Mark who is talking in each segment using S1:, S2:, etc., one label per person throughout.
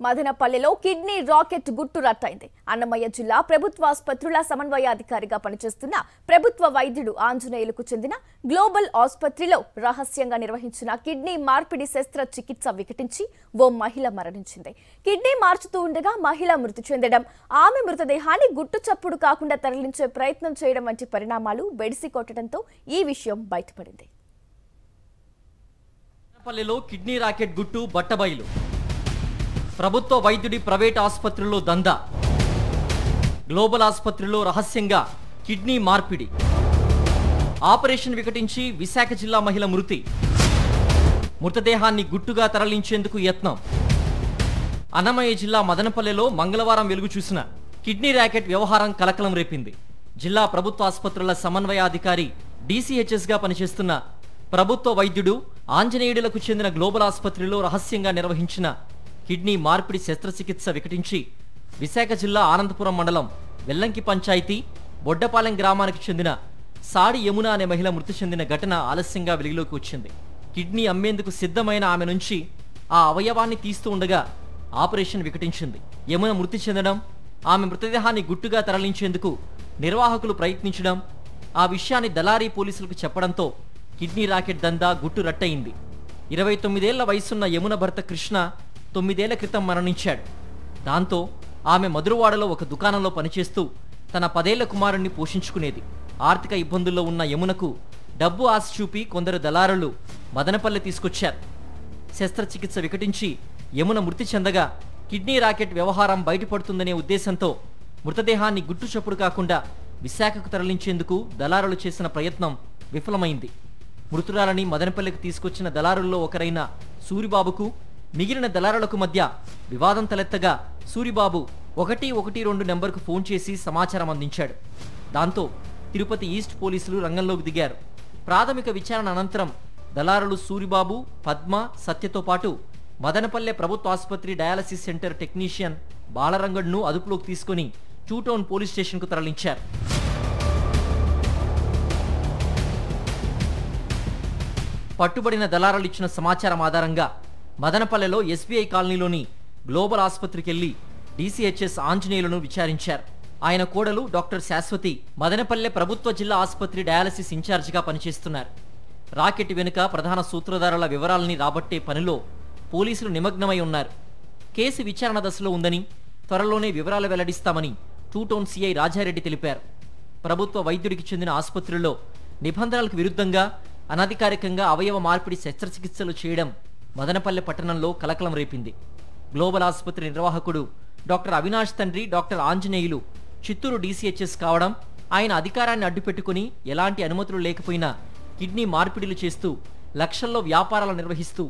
S1: మదనపల్లెలో kidney racket గుట్టు రట్టయింది. అన్నమయ్య జిల్లా ప్రభుత్వ ఆసుపత్రుల సమన్వయాధికారిగా పనిచేస్తున్న ప్రభుత్వ వైద్యుడు ఆంజనేయులకు చెందిన గ్లోబల్ ఆసుపత్రిలో రహస్యంగా నిర్వహించిన కిడ్నీ మార్పిడి శస్త్రచికిత్స వికటించి ఓ మహిళ మరణించింది. కిడ్నీ మార్చుతూ ఉండగా మహిళ మృతి చెందడం, ఆమె మృతదేహాన్ని గుట్టు చప్పుడు కాకుండా తరలించే ప్రయత్నం చేయడం వంటి పరిణామాలు బెడిసి కొట్టడంతో ఈ విషయం బయటపడింది.
S2: మదనపల్లెలో కిడ్నీ రాకెట్ గుట్టు బట్టబయలు. ప్రభుత్వ వైద్యుడి ప్రైవేట్ ఆసుపత్రిలో దందా. గ్లోబల్ ఆసుపత్రిలో రహస్యంగా కిడ్నీ మార్పిడి. ఆపరేషన్ వికటించి విశాఖ జిల్లా మహిళ మృతి. మృతదేహాన్ని గుట్టుగా తరలించేందుకు యత్నం. అన్నమయ్య జిల్లా మదనపల్లెలో మంగళవారం వెలుగు చూసిన కిడ్నీ రాకెట్ వ్యవహారం కలకలం రేపింది. జిల్లా ప్రభుత్వ ఆసుపత్రుల సమన్వయాధికారి DCHSగా పనిచేస్తున్న ప్రభుత్వ వైద్యుడు ఆంజనేయులకు చెందిన గ్లోబల్ ఆసుపత్రిలో రహస్యంగా నిర్వహించిన కిడ్నీ మార్పిడి శస్త్రచికిత్స వికటించి విశాఖ జిల్లా ఆనందపురం మండలం వెల్లంకి పంచాయతీ బొడ్డపాలెం గ్రామానికి చెందిన సాడి యమున అనే మహిళ మృతి చెందిన ఘటన ఆలస్యంగా వెలుగులోకి వచ్చింది. కిడ్నీ అమ్మేందుకు సిద్ధమైన ఆమె నుంచి ఆ అవయవాన్ని తీస్తూ ఉండగా ఆపరేషన్ వికటించింది. యమున మృతి చెందడం, ఆమె మృతదేహాన్ని గుట్టుగా తరలించేందుకు నిర్వాహకులు ప్రయత్నించడం, ఆ విషయాన్ని దళారీ పోలీసులకు చెప్పడంతో కిడ్నీ రాకెట్ దందా గుట్టు రట్టయింది. 29 ఏళ్ల వయసున్న యమున భర్త కృష్ణ 9 ఏళ్ల క్రితం మరణించాడు. దాంతో ఆమె మధురవాడలో ఒక దుకాణంలో పనిచేస్తూ తన 10 ఏళ్ల కుమారుణ్ణి పోషించుకునేది. ఆర్థిక ఇబ్బందుల్లో ఉన్న యమునకు డబ్బు ఆశ చూపి కొందరు దళారులు మదనపల్లె తీసుకొచ్చారు. శస్త్రచికిత్స వికటించి యమున మృతి చెందగా కిడ్నీ రాకెట్ వ్యవహారం బయటపడుతుందనే ఉద్దేశంతో మృతదేహాన్ని గుట్టు చప్పుడు కాకుండా విశాఖకు తరలించేందుకు దళారులు చేసిన ప్రయత్నం విఫలమైంది. మృతురాలని మదనపల్లెకు తీసుకొచ్చిన దళారుల్లో ఒకరైన సూరిబాబుకు మిగిలిన దళారులకు మధ్య వివాదం తలెత్తగా సూరిబాబు 112 నెంబర్కు ఫోన్ చేసి సమాచారం అందించాడు. దాంతో తిరుపతి ఈస్ట్ పోలీసులు రంగంలోకి దిగారు. ప్రాథమిక విచారణ అనంతరం దళారులు సూరిబాబు, పద్మ, సత్యతో పాటు మదనపల్లె ప్రభుత్వ ఆసుపత్రి డయాలసిస్ సెంటర్ టెక్నీషియన్ బాలరంగడ్ను అదుపులోకి తీసుకుని 2 టౌన్ పోలీస్ స్టేషన్కు తరలించారు. పట్టుబడిన దళారులు ఇచ్చిన సమాచారం ఆధారంగా మదనపల్లెలో SBI కాలనీలోని గ్లోబల్ ఆసుపత్రికి వెళ్లి DCHS ఆంజనేయులను విచారించారు. ఆయన కోడలు డాక్టర్ శాశ్వతి మదనపల్లె ప్రభుత్వ జిల్లా ఆసుపత్రి డయాలసిస్ ఇన్ఛార్జిగా పనిచేస్తున్నారు. రాకెట్ వెనుక ప్రధాన సూత్రధారుల వివరాలని రాబట్టే పనిలో పోలీసులు నిమగ్నమై ఉన్నారు. కేసు విచారణ దశలో ఉందని, త్వరలోనే వివరాలు వెల్లడిస్తామని 2 టౌన్ CI రాజారెడ్డి తెలిపారు. ప్రభుత్వ వైద్యుడికి చెందిన ఆసుపత్రిలో నిబంధనలకు విరుద్ధంగా అనధికారికంగా అవయవ మార్పిడి శస్త్రచికిత్సలు చేయడం మదనపల్లె పట్టణంలో కలకలం రేపింది. గ్లోబల్ ఆసుపత్రి నిర్వాహకుడు డాక్టర్ అవినాష్ తండ్రి డాక్టర్ ఆంజనేయులు చిత్తూరు DCHS కావడం, ఆయన అధికారాన్ని అడ్డుపెట్టుకుని ఎలాంటి అనుమతులు లేకపోయినా కిడ్నీ మార్పిడిలు చేస్తూ లక్షల్లో వ్యాపారాలు నిర్వహిస్తూ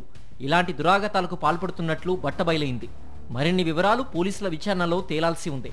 S2: ఇలాంటి దురాగతాలకు పాల్పడుతున్నట్లు బట్టబయలైంది. మరిన్ని వివరాలు పోలీసుల విచారణలో తేలాల్సి ఉంది.